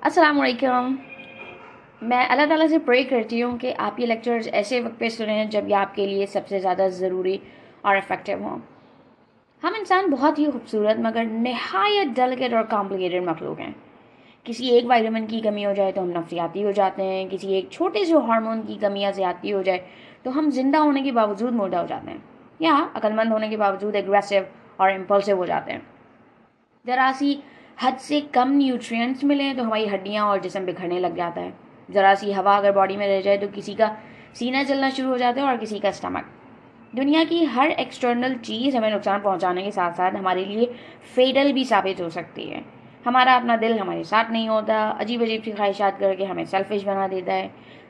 السلام علیکم. میں اللہ تعالیٰ سے پرے کرتی ہوں کہ آپ یہ لیکچرز ایسے وقت پہ سنیں جب یہ آپ کے لیے سب سے زیادہ ضروری اور افیکٹو ہوں. ہم انسان بہت ہی خوبصورت مگر نہایت ڈیلیکیٹ اور کمپلیکیٹڈ مخلوق ہیں. کسی ایک وائٹامن کی کمی ہو جائے تو ہم نفسیاتی ہو جاتے ہیں. کسی ایک چھوٹے سے ہارمون کی کمی یا زیادتی ہو جائے تو ہم زندہ ہونے کے باوجود مردہ ہو جاتے ہیں, یا عقل مند ہونے کے باوجود ایگریسو اور امپلسو ہو جاتے ہیں. ذرا سی حد سے کم نیوٹرینٹس ملیں تو ہماری ہڈیاں اور جسم بکھرنے لگ جاتا ہے. ذرا سی ہوا اگر باڈی میں رہ جائے تو کسی کا سینہ چلنا شروع ہو جاتا ہے اور کسی کا اسٹمک. دنیا کی ہر ایکسٹرنل چیز ہمیں نقصان پہنچانے کے ساتھ ساتھ ہمارے لیے فیٹل بھی ثابت ہو سکتی ہے. ہمارا اپنا دل ہمارے ساتھ نہیں ہوتا, عجیب عجیب سی خواہشات کر کے ہمیں سیلفش بنا دیتا ہے.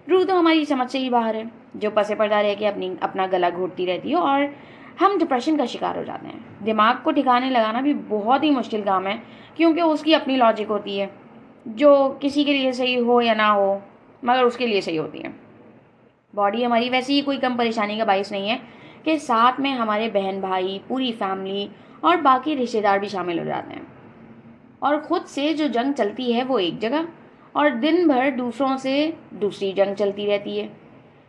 روح تو ہماری سمجھ سے ہی باہر ہے, جو پسے پردہ رہ کے اپنا گلا گھوٹتی رہتی ہے, اور ہم ڈپریشن کا شکار ہو جاتے ہیں. دماغ کو ٹھکانے لگانا بھی بہت ہی مشکل کام ہے, کیونکہ اس کی اپنی لاجک ہوتی ہے جو کسی کے لیے صحیح ہو یا نہ ہو مگر اس کے لیے صحیح ہوتی ہے. باڈی ہماری ویسے ہی کوئی کم پریشانی کا باعث نہیں ہے کہ ساتھ میں ہمارے بہن بھائی, پوری فیملی اور باقی رشتے دار بھی شامل ہو جاتے ہیں. اور خود سے جو جنگ چلتی ہے وہ ایک جگہ, اور دن بھر دوسروں سے دوسری جنگ چلتی رہتی ہے.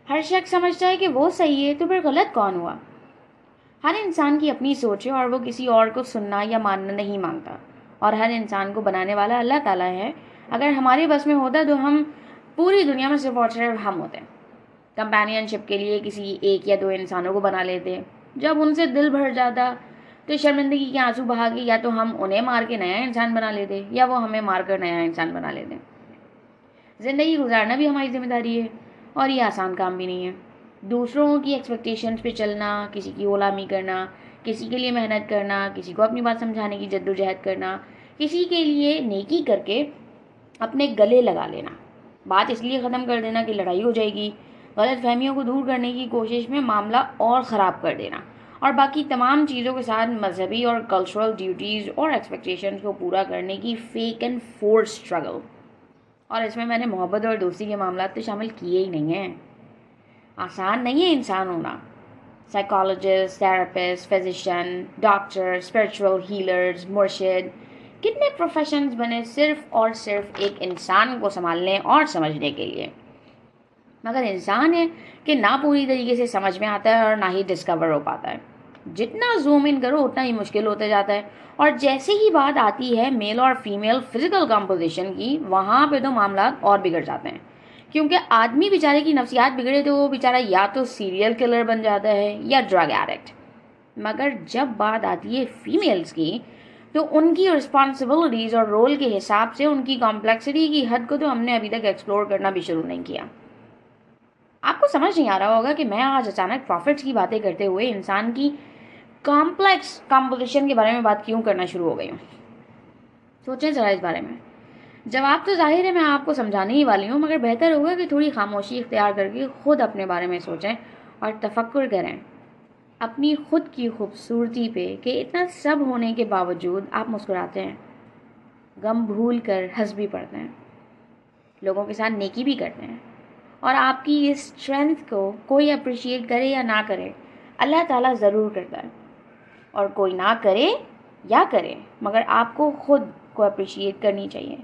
ہر شخص سمجھتا ہے کہ وہ صحیح ہے تو پھر غلط کون ہوا. ہر انسان کی اپنی سوچ ہے اور وہ کسی اور کو سننا یا ماننا نہیں مانگتا, اور ہر انسان کو بنانے والا اللہ تعالیٰ ہے. اگر ہمارے بس میں ہوتا تو ہم پوری دنیا میں صرف اور صرف ہم ہوتے. کمپینین شپ کے لیے کسی ایک یا دو انسانوں کو بنا لیتے. جب ان سے دل بھر جاتا تو شرمندگی کے آنسو بہا کے یا تو ہم انہیں مار کے نیا انسان بنا لیتے یا وہ ہمیں مار کر نیا انسان بنا لیتے. زندگی گزارنا بھی ہماری ذمہ داری ہے, اور یہ آسان کام بھی نہیں ہے. دوسروں کی ایکسپیکٹیشنز پہ چلنا, کسی کی غلامی کرنا, کسی کے لیے محنت کرنا, کسی کو اپنی بات سمجھانے کی جد و جہد کرنا, کسی کے لیے نیکی کر کے اپنے گلے لگا لینا, بات اس لیے ختم کر دینا کہ لڑائی ہو جائے گی, غلط فہمیوں کو دور کرنے کی کوشش میں معاملہ اور خراب کر دینا, اور باقی تمام چیزوں کے ساتھ مذہبی اور کلچرل ڈیوٹیز اور ایکسپیکٹیشنز کو پورا کرنے کی فیک اینڈ فورس اسٹرگل. اور اس میں نے محبت اور دوستی کے معاملات تو شامل کیے ہی نہیں ہیں. آسان نہیں ہے انسان ہونا. Psychologist, therapist, physician, doctor, spiritual healers, مرشد, کتنے پروفیشنز بنے صرف اور صرف ایک انسان کو سنبھالنے اور سمجھنے کے لیے. مگر انسان ہے کہ نہ پوری طریقے سے سمجھ میں آتا ہے اور نہ ہی ڈسکور ہو پاتا ہے. جتنا زوم ان کرو اتنا ہی مشکل ہوتا جاتا ہے, اور جیسے ہی بات آتی ہے میل اور فیمیل فزیکل کمپوزیشن کی, وہاں پہ تو معاملات اور بگڑ جاتے ہیں. کیونکہ آدمی بیچارے کی نفسیات بگڑے تو وہ بیچارہ یا تو سیریل کلر بن جاتا ہے یا ڈرگ ایڈکٹ. مگر جب بات آتی ہے فیمیلز کی تو ان کی رسپانسبلٹیز اور رول کے حساب سے ان کی کمپلیکسٹی کی حد کو تو ہم نے ابھی تک ایکسپلور کرنا بھی شروع نہیں کیا. آپ کو سمجھ نہیں آ رہا ہوگا کہ میں آج اچانک پروفٹس کی باتیں کرتے ہوئے انسان کی کمپلیکس کمپوزیشن کے بارے میں بات کیوں کرنا شروع ہو گئی ہوں. سوچیں ذرا اس بارے میں. جواب تو ظاہر ہے میں آپ کو سمجھانے ہی والی ہوں, مگر بہتر ہوگا کہ تھوڑی خاموشی اختیار کر کے خود اپنے بارے میں سوچیں اور تفکر کریں اپنی خود کی خوبصورتی پہ کہ اتنا سب ہونے کے باوجود آپ مسکراتے ہیں, غم بھول کر ہنس بھی پڑتے ہیں, لوگوں کے ساتھ نیکی بھی کرتے ہیں, اور آپ کی اس اسٹرینتھ کو کوئی اپریشیٹ کرے یا نہ کرے اللہ تعالیٰ ضرور کرتا ہے. اور کوئی نہ کرے یا کرے مگر آپ کو خود کو اپریشیٹ کرنی چاہیے.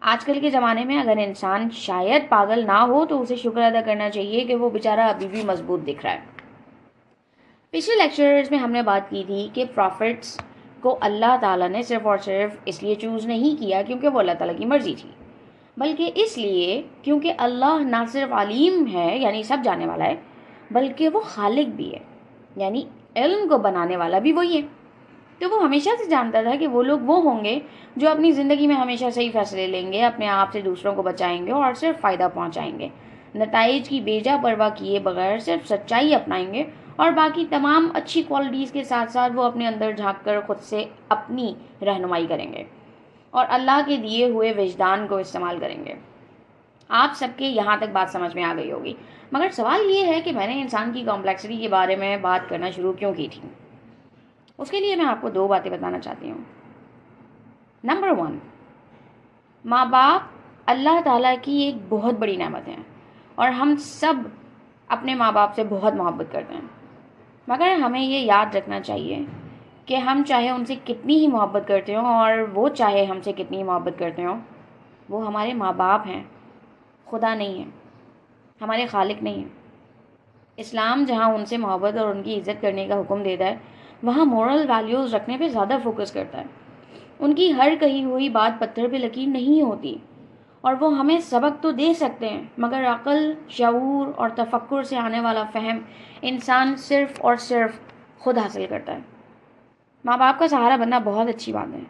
آج کل کے زمانے میں اگر انسان شاید پاگل نہ ہو تو اسے شکر ادا کرنا چاہیے کہ وہ بیچارہ ابھی بھی مضبوط دکھ رہا ہے. پچھلے لیکچرز میں ہم نے بات کی تھی کہ پروفٹس کو اللہ تعالیٰ نے صرف اور صرف اس لیے چوز نہیں کیا کیونکہ وہ اللہ تعالیٰ کی مرضی تھی, بلکہ اس لیے کیونکہ اللہ نہ صرف علیم ہے یعنی سب جانے والا ہے, بلکہ وہ خالق بھی ہے یعنی علم کو بنانے والا بھی وہی ہے. تو وہ ہمیشہ سے جانتا تھا کہ وہ لوگ وہ ہوں گے جو اپنی زندگی میں ہمیشہ صحیح فیصلے لیں گے, اپنے آپ سے دوسروں کو بچائیں گے اور صرف فائدہ پہنچائیں گے, نتائج کی بیجا پرواہ کیے بغیر صرف سچائی اپنائیں گے, اور باقی تمام اچھی کوالٹیز کے ساتھ ساتھ وہ اپنے اندر جھانک کر خود سے اپنی رہنمائی کریں گے اور اللہ کے دیے ہوئے وجدان کو استعمال کریں گے. آپ سب کے یہاں تک بات سمجھ میں آ گئی ہوگی, مگر سوال یہ ہے کہ میں نے انسان کی کمپلیکسٹی کے بارے میں بات کرنا شروع کیوں کی تھی. اس کے لیے میں آپ کو دو باتیں بتانا چاہتی ہوں. نمبر 1, ماں باپ اللہ تعالیٰ کی ایک بہت بڑی نعمت ہیں, اور ہم سب اپنے ماں باپ سے بہت محبت کرتے ہیں, مگر ہمیں یہ یاد رکھنا چاہیے کہ ہم چاہے ان سے کتنی ہی محبت کرتے ہوں اور وہ چاہے ہم سے کتنی ہی محبت کرتے ہوں, وہ ہمارے ماں باپ ہیں، خدا نہیں ہے، ہمارے خالق نہیں ہیں۔ اسلام جہاں ان سے محبت اور ان کی عزت کرنے کا حکم دیتا ہے، وہاں مورل ویلیوز رکھنے پہ زیادہ فوکس کرتا ہے۔ ان کی ہر کہی ہوئی بات پتھر پہ لکیر نہیں ہوتی، اور وہ ہمیں سبق تو دے سکتے ہیں، مگر عقل، شعور اور تفکر سے آنے والا فہم انسان صرف اور صرف خود حاصل کرتا ہے۔ ماں باپ کا سہارا بننا بہت اچھی بات ہے۔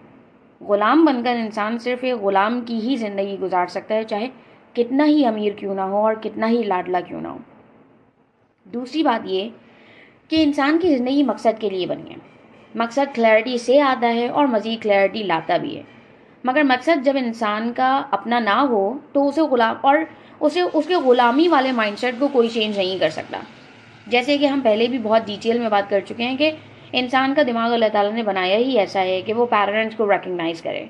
غلام بن کر انسان صرف ایک غلام کی ہی زندگی گزار سکتا ہے، چاہے کتنا ہی امیر کیوں نہ ہو اور کتنا ہی لاڈلا کیوں نہ ہو۔ دوسری بات یہ کہ انسان کی زندگی مقصد کے لیے بنی ہے۔ مقصد کلیئرٹی سے آتا ہے اور مزید کلیئرٹی لاتا بھی ہے، مگر مقصد جب انسان کا اپنا نہ ہو تو اس کے غلامی والے مائنڈ سیٹ کو کوئی چینج نہیں کر سکتا۔ جیسے کہ ہم پہلے بھی بہت ڈیٹیل میں بات کر چکے ہیں کہ انسان کا دماغ اللہ تعالیٰ نے بنایا ہی ایسا ہے کہ وہ پیرنٹس کو ریکگنائز کرے۔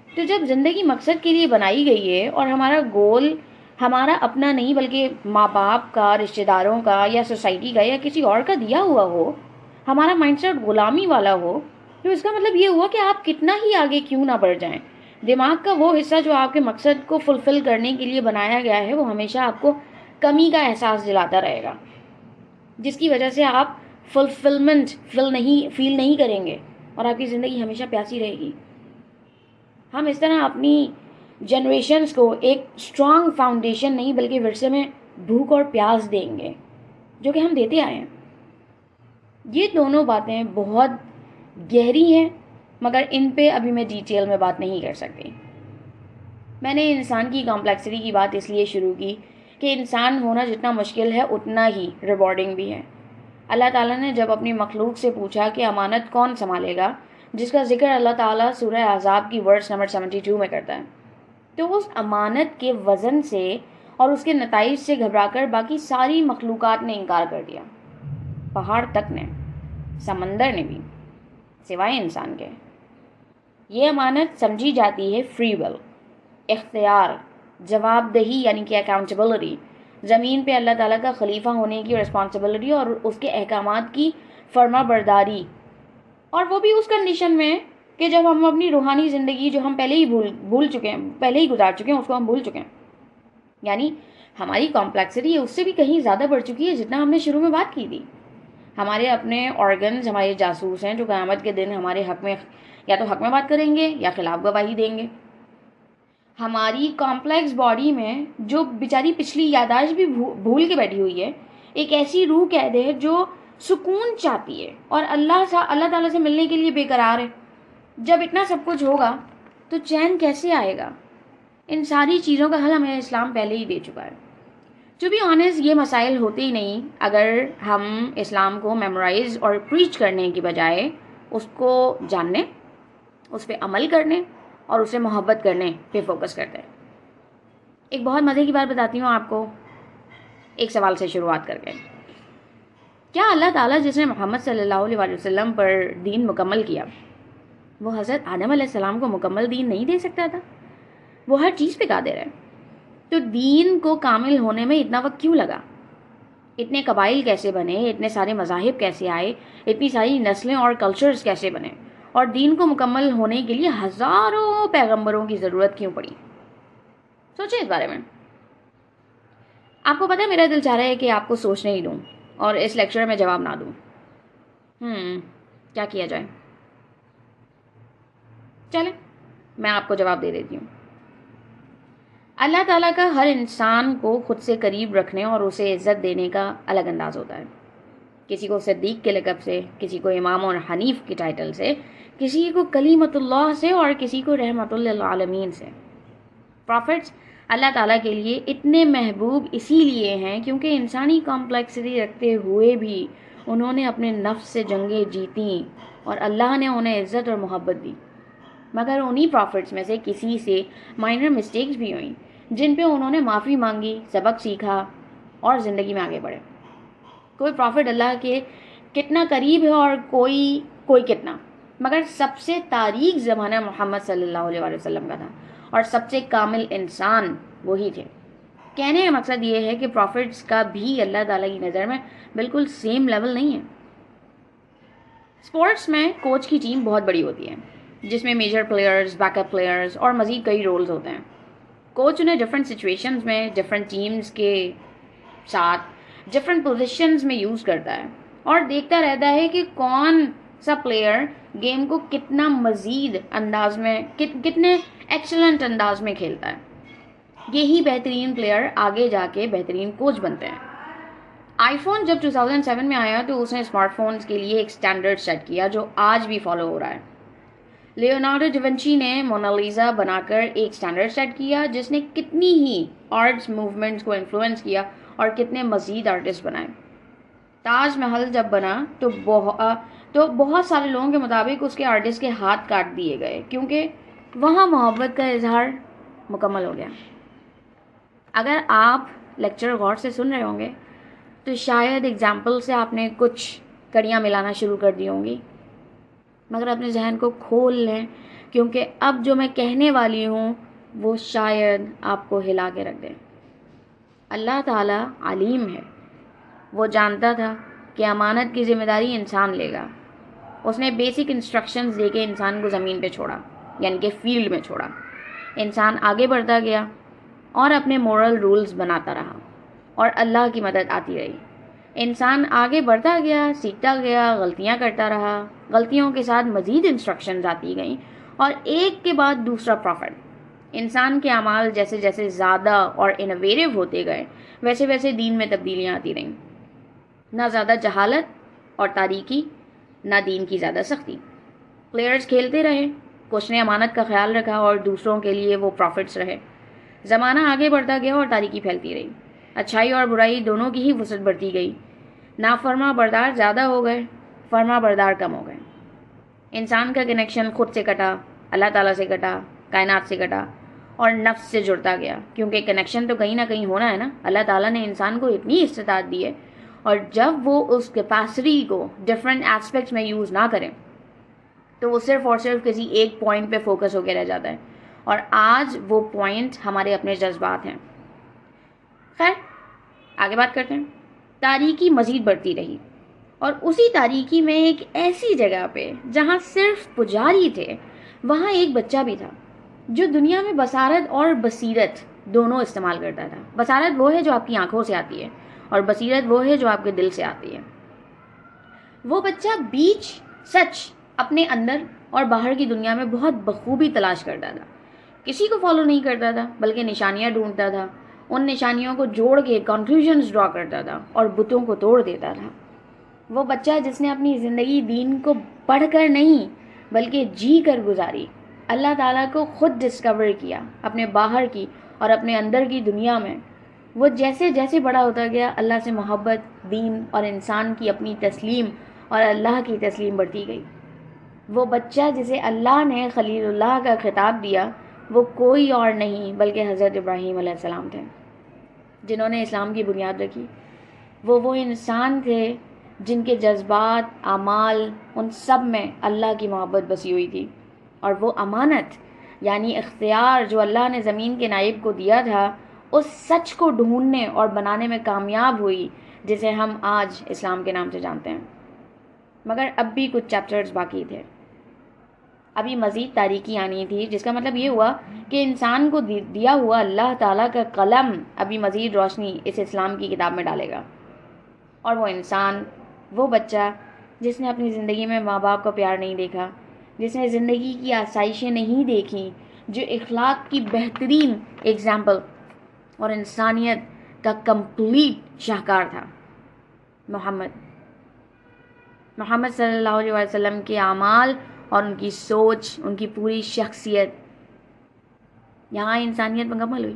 تو جب زندگی مقصد کے لیے بنائی گئی ہے اور ہمارا گول ہمارا اپنا نہیں بلکہ ماں باپ کا، رشتہ داروں کا یا سوسائٹی کا یا کسی اور کا دیا ہوا ہو، ہمارا مائنڈ سیٹ غلامی والا ہو، تو اس کا مطلب یہ ہوا کہ آپ کتنا ہی آگے کیوں نہ بڑھ جائیں، دماغ کا وہ حصہ جو آپ کے مقصد کو فلفل کرنے کے لیے بنایا گیا ہے وہ ہمیشہ آپ کو کمی کا احساس دلاتا رہے گا، جس کی وجہ سے آپ فلفلمنٹ فیل نہیں کریں گے اور آپ کی زندگی ہمیشہ پیاسی رہے گی۔ ہم اس طرح اپنی جنریشنز کو ایک اسٹرانگ فاؤنڈیشن نہیں بلکہ ورثے میں بھوک اور پیاس دیں گے، جو کہ ہم دیتے آئے ہیں۔ یہ دونوں باتیں بہت گہری ہیں، مگر ان پہ ابھی میں ڈیٹیل میں بات نہیں کر سکتی۔ میں نے انسان کی کمپلیکسٹی کی بات اس لیے شروع کی کہ انسان ہونا جتنا مشکل ہے اتنا ہی ریوارڈنگ بھی ہے۔ اللہ تعالیٰ نے جب اپنی مخلوق سے پوچھا کہ امانت کون سنبھالے گا، جس کا ذکر اللہ تعالیٰ سورہ احزاب کی ورس نمبر 72 میں کرتا ہے، تو اس امانت کے وزن سے اور اس کے نتائج سے گھبرا کر باقی ساری مخلوقات نے انکار کر دیا۔ پہاڑ تک نے، سمندر نے بھی، سوائے انسان کے۔ یہ امانت سمجھی جاتی ہے فری ول، اختیار، جواب دہی یعنی کہ اکاؤنٹیبلٹی، زمین پہ اللہ تعالیٰ کا خلیفہ ہونے کی رسپانسبلٹی اور اس کے احکامات کی فرما برداری، اور وہ بھی اس کنڈیشن میں کہ جب ہم اپنی روحانی زندگی جو ہم پہلے ہی گزار چکے ہیں اس کو ہم بھول چکے ہیں۔ یعنی ہماری کمپلیکسٹی اس سے بھی کہیں زیادہ بڑھ چکی ہے جتنا ہم نے شروع میں بات کی تھی۔ ہمارے اپنے آرگنز ہمارے جاسوس ہیں جو قیامت کے دن ہمارے حق میں یا تو حق میں بات کریں گے یا خلاف گواہی دیں گے۔ ہماری کمپلیکس باڈی میں جو بیچاری پچھلی یادداشت بھی بھول کے بیٹھی ہوئی ہے، ایک ایسی روح قید ہے جو سکون چاہتی ہے اور اللہ تعالیٰ سے ملنے کے لیے بے قرار ہے۔ جب اتنا سب کچھ ہوگا تو چین کیسے آئے گا؟ ان ساری چیزوں کا حل ہمیں اسلام پہلے ہی دے چکا ہے۔ ٹو بی آنیسٹ یہ مسائل ہوتے ہی نہیں اگر ہم اسلام کو میمورائز اور پریچ کرنے کی بجائے اس کو جاننے، اس پہ عمل کرنے اور اسے محبت کرنے پہ فوکس کرتے ہیں۔ ایک بہت مزے کی بات بتاتی ہوں آپ کو، ایک سوال سے شروعات کر کے۔ کیا اللہ تعالیٰ جس نے محمد صلی اللہ علیہ وسلم پر دین مکمل کیا، وہ حضرت آدم علیہ السلام کو مکمل دین نہیں دے سکتا تھا؟ وہ ہر چیز پہ قادر ہے، تو دین کو کامل ہونے میں اتنا وقت کیوں لگا؟ اتنے قبائل کیسے بنے، اتنے سارے مذاہب کیسے آئے، اتنی ساری نسلیں اور کلچرز کیسے بنے، اور دین کو مکمل ہونے کے لیے ہزاروں پیغمبروں کی ضرورت کیوں پڑی؟ سوچیں اس بارے میں۔ آپ کو پتہ ہے میرا دل چاہ رہا ہے کہ آپ کو سوچنے ہی دوں اور اس لیکچر میں جواب نہ دوں۔ کیا کیا جائے؟ چلیں میں آپ کو جواب دے دیتی ہوں۔ اللہ تعالیٰ کا ہر انسان کو خود سے قریب رکھنے اور اسے عزت دینے کا الگ انداز ہوتا ہے۔ کسی کو صدیق کے لقب سے، کسی کو امام اور حنیف کی ٹائٹل سے، کسی کو کلیمت اللہ سے اور کسی کو رحمت للعالمین سے۔ پروفٹس اللہ تعالیٰ کے لیے اتنے محبوب اسی لیے ہیں کیونکہ انسانی کمپلیکسٹی رکھتے ہوئے بھی انہوں نے اپنے نفس سے جنگیں جیتیں اور اللہ نے انہیں عزت اور محبت دی۔ مگر انہی پروفٹس میں سے کسی سے مائنر مسٹیکس بھی ہوئیں جن پہ انہوں نے معافی مانگی، سبق سیکھا اور زندگی میں آگے بڑھے۔ کوئی پروفٹ اللہ کے کتنا قریب ہے اور کوئی کتنا، مگر سب سے تاریک زمانہ محمد صلی اللہ علیہ وسلم کا تھا اور سب سے کامل انسان وہی تھے۔ کہنے کا مقصد یہ ہے کہ پروفٹس کا بھی اللہ تعالیٰ کی نظر میں بالکل سیم لیول نہیں ہے۔ اسپورٹس میں کوچ کی ٹیم بہت بڑی ہوتی ہے جس میں major players, back up players اور مزید کئی رولز ہوتے ہیں۔ کوچ انہیں ڈفرینٹ سچویشنز میں ڈفرینٹ ٹیمز کے ساتھ ڈفرینٹ پوزیشنز میں یوز کرتا ہے اور دیکھتا رہتا ہے کہ کون سا پلیئر گیم کو کتنا مزید انداز میں کتنے ایکسلنٹ انداز میں کھیلتا ہے. یہی بہترین پلیئر آگے جا کے بہترین کوچ بنتے ہیں. آئی فون جب 2007 میں آیا تو اس نے اسمارٹ فونز کے لیے ایک سٹینڈرڈ سیٹ کیا جو آج بھی فالو ہو رہا ہے. لیونارڈو ڈیونچی نے مونالیزا بنا کر ایک سٹینڈرڈ سیٹ کیا جس نے کتنی ہی آرٹس موومنٹس کو انفلوئنس کیا اور کتنے مزید آرٹسٹ بنائے. تاج محل جب بنا تو بہت سارے لوگوں کے مطابق اس کے آرٹسٹ کے ہاتھ کاٹ دیے گئے کیونکہ وہاں محبت کا اظہار مکمل ہو گیا. اگر آپ لیکچر غور سے سن رہے ہوں گے تو شاید اگزامپل سے آپ نے کچھ کڑیاں ملانا شروع کر دی ہوں گی، مگر اپنے ذہن کو کھول لیں کیونکہ اب جو میں کہنے والی ہوں وہ شاید آپ کو ہلا کے رکھ دیں. اللہ تعالیٰ علیم ہے، وہ جانتا تھا کہ امانت کی ذمہ داری انسان لے گا. اس نے بیسک انسٹرکشنز دے کے انسان کو زمین پہ چھوڑا، یعنی کہ فیلڈ میں چھوڑا. انسان آگے بڑھتا گیا اور اپنے مورل رولز بناتا رہا اور اللہ کی مدد آتی رہی. انسان آگے بڑھتا گیا، سیکھتا گیا، غلطیاں کرتا رہا، غلطیوں کے ساتھ مزید انسٹرکشنز آتی گئیں اور ایک کے بعد دوسرا پروفٹ. انسان کے اعمال جیسے جیسے زیادہ اور انوویٹو ہوتے گئے ویسے ویسے دین میں تبدیلیاں آتی رہیں. نہ زیادہ جہالت اور تاریکی، نہ دین کی زیادہ سختی. پلیئرز کھیلتے رہے، کچھ نے امانت کا خیال رکھا اور دوسروں کے لیے وہ پروفٹس رہے. زمانہ آگے بڑھتا گیا اور تاریکی پھیلتی رہی. اچھائی اور برائی دونوں کی ہی وسعت بڑھتی گئی. نافرما بردار زیادہ ہو گئے، فرما بردار کم ہو گئے. انسان کا کنیکشن خود سے کٹا، اللہ تعالیٰ سے کٹا، کائنات سے کٹا اور نفس سے جڑتا گیا کیونکہ کنیکشن تو کہیں نہ کہیں ہونا ہے نا. اللہ تعالیٰ نے انسان کو اتنی استطاعت دی ہے اور جب وہ اس کیپیسٹی کو ڈفرینٹ ایسپیکٹس میں یوز نہ کریں تو وہ صرف اور صرف کسی ایک پوائنٹ پہ فوکس ہو کے رہ جاتا ہے اور آج وہ پوائنٹ ہمارے اپنے جذبات ہیں. خیر آگے بات کرتے ہیں. تاریکی مزید بڑھتی رہی اور اسی تاریکی میں ایک ایسی جگہ پہ جہاں صرف پجاری تھے وہاں ایک بچہ بھی تھا جو دنیا میں بصارت اور بصیرت دونوں استعمال کرتا تھا. بصارت وہ ہے جو آپ کی آنکھوں سے آتی ہے اور بصیرت وہ ہے جو آپ کے دل سے آتی ہے. وہ بچہ بیچ سچ اپنے اندر اور باہر کی دنیا میں بہت بخوبی تلاش کرتا تھا. کسی کو فالو نہیں کرتا تھا بلکہ نشانیاں ڈھونڈتا تھا. ان نشانیوں کو جوڑ کے کنکلوژنز ڈرا کرتا تھا اور بتوں کو توڑ دیتا تھا. وہ بچہ جس نے اپنی زندگی دین کو پڑھ کر نہیں بلکہ جی کر گزاری، اللہ تعالیٰ کو خود ڈسکور کیا اپنے باہر کی اور اپنے اندر کی دنیا میں. وہ جیسے جیسے بڑا ہوتا گیا اللہ سے محبت، دین اور انسان کی اپنی تسلیم اور اللہ کی تسلیم بڑھتی گئی. وہ بچہ جسے اللہ نے خلیل اللہ کا خطاب دیا وہ کوئی اور نہیں بلکہ حضرت ابراہیم علیہ السلام تھے جنہوں نے اسلام کی بنیاد رکھی. وہ انسان تھے جن کے جذبات، اعمال، ان سب میں اللہ کی محبت بسی ہوئی تھی. اور وہ امانت یعنی اختیار جو اللہ نے زمین کے نائب کو دیا تھا اس سچ کو ڈھونڈنے اور بنانے میں کامیاب ہوئی جسے ہم آج اسلام کے نام سے جانتے ہیں. مگر اب بھی کچھ چیپٹرز باقی تھے. ابھی مزید تاریکی آنی تھی جس کا مطلب یہ ہوا کہ انسان کو دیا ہوا اللہ تعالیٰ کا قلم ابھی مزید روشنی اس اسلام کی کتاب میں ڈالے گا. اور وہ انسان، وہ بچہ جس نے اپنی زندگی میں ماں باپ کا پیار نہیں دیکھا، جس نے زندگی کی آسائشیں نہیں دیکھیں، جو اخلاق کی بہترین ایگزامپل اور انسانیت کا کمپلیٹ شاہکار تھا، محمد صلی اللہ علیہ وسلم کے اعمال اور ان کی سوچ، ان کی پوری شخصیت. یہاں انسانیت مکمل ہوئی.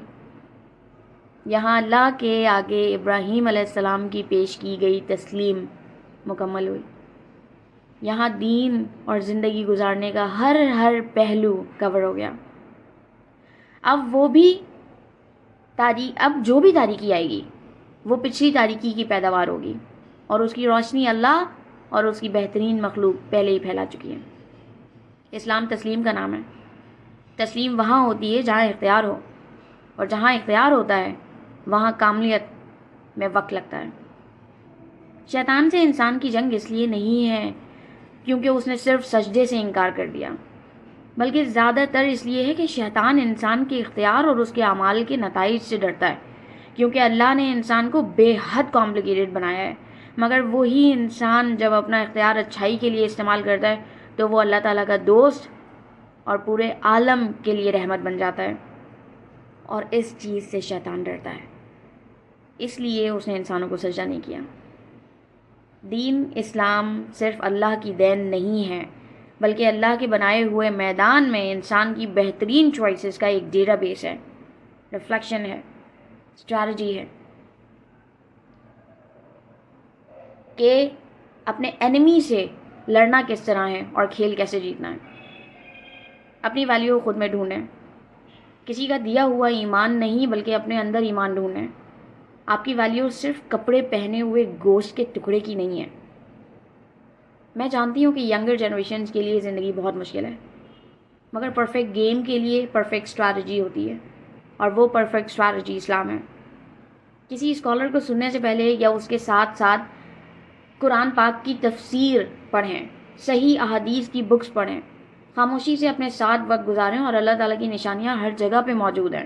یہاں اللہ کے آگے ابراہیم علیہ السلام کی پیش کی گئی تسلیم مکمل ہوئی. یہاں دین اور زندگی گزارنے کا ہر پہلو کور ہو گیا. اب جو بھی تاریکی آئے گی وہ پچھلی تاریکی کی پیداوار ہوگی اور اس کی روشنی اللہ اور اس کی بہترین مخلوق پہلے ہی پھیلا چکی ہے. اسلام تسلیم کا نام ہے. تسلیم وہاں ہوتی ہے جہاں اختیار ہو، اور جہاں اختیار ہوتا ہے وہاں کاملیت میں وقت لگتا ہے. شیطان سے انسان کی جنگ اس لیے نہیں ہے کیونکہ اس نے صرف سجدے سے انکار کر دیا. بلکہ زیادہ تر اس لیے ہے کہ شیطان انسان کے اختیار اور اس کے اعمال کے نتائج سے ڈرتا ہے، کیونکہ اللہ نے انسان کو بے حد کمپلیکیٹڈ بنایا ہے، مگر وہی انسان جب اپنا اختیار اچھائی کے لیے استعمال کرتا ہے تو وہ اللہ تعالیٰ کا دوست اور پورے عالم کے لیے رحمت بن جاتا ہے، اور اس چیز سے شیطان ڈرتا ہے، اس لیے اس نے انسانوں کو سجدہ نہیں کیا۔ دین اسلام صرف اللہ کی دین نہیں ہے، بلکہ اللہ کے بنائے ہوئے میدان میں انسان کی بہترین چوائسز کا ایک ڈیٹا بیس ہے، ریفلیکشن ہے، اسٹریٹجی ہے کہ اپنے اینیمی سے لڑنا کس طرح ہے اور کھیل کیسے جیتنا ہے۔ اپنی ویلیو خود میں ڈھونڈیں، کسی کا دیا ہوا ایمان نہیں بلکہ اپنے اندر ایمان ڈھونڈیں۔ آپ کی ویلیو صرف کپڑے پہنے ہوئے گوشت کے ٹکڑے کی نہیں ہے۔ میں جانتی ہوں کہ ینگر جنریشنز کے لیے زندگی بہت مشکل ہے، مگر پرفیکٹ گیم کے لیے پرفیکٹ اسٹریٹجی ہوتی ہے، اور وہ پرفیکٹ اسٹریٹجی اسلام ہے۔ کسی اسکالر کو سننے سے پہلے یا اس کے ساتھ ساتھ قرآن پاک کی تفسیر پڑھیں، صحیح احادیث کی بکس پڑھیں، خاموشی سے اپنے ساتھ وقت گزاریں، اور اللہ تعالیٰ کی نشانیاں ہر جگہ پہ موجود ہیں۔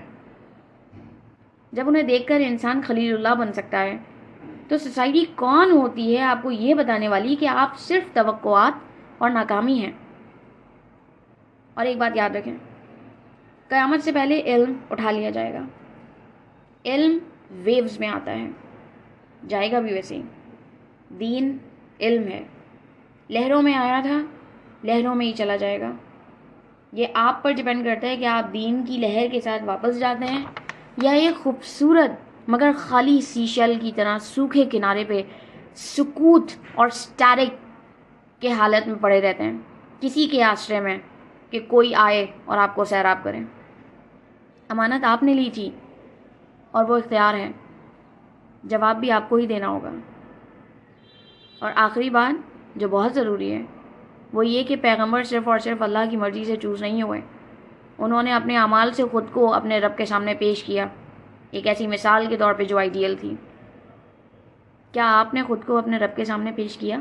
جب انہیں دیکھ کر انسان خلیل اللہ بن سکتا ہے تو سوسائٹی کون ہوتی ہے آپ کو یہ بتانے والی کہ آپ صرف توقعات اور ناکامی ہیں؟ اور ایک بات یاد رکھیں، قیامت سے پہلے علم اٹھا لیا جائے گا۔ علم ویوز میں آتا ہے، جائے گا بھی ویسے ہی۔ دین علم ہے، لہروں میں آیا تھا، لہروں میں ہی چلا جائے گا۔ یہ آپ پر ڈیپینڈ کرتا ہے کہ آپ دین کی لہر کے ساتھ واپس جاتے ہیں یا ایک خوبصورت مگر خالی سی شیل کی طرح سوکھے کنارے پہ سکوت اور سٹیرک کے حالت میں پڑے رہتے ہیں، کسی کے آسرے میں کہ کوئی آئے اور آپ کو سیراب کرے۔ امانت آپ نے لی تھی اور وہ اختیار ہے، جواب بھی آپ کو ہی دینا ہوگا۔ اور آخری بات جو بہت ضروری ہے وہ یہ کہ پیغمبر صرف اور صرف اللہ کی مرضی سے چوز نہیں ہوئے، انہوں نے اپنے اعمال سے خود کو اپنے رب کے سامنے پیش کیا، ایک ایسی مثال کے طور پہ جو آئیڈیل تھی۔ کیا آپ نے خود کو اپنے رب کے سامنے پیش کیا؟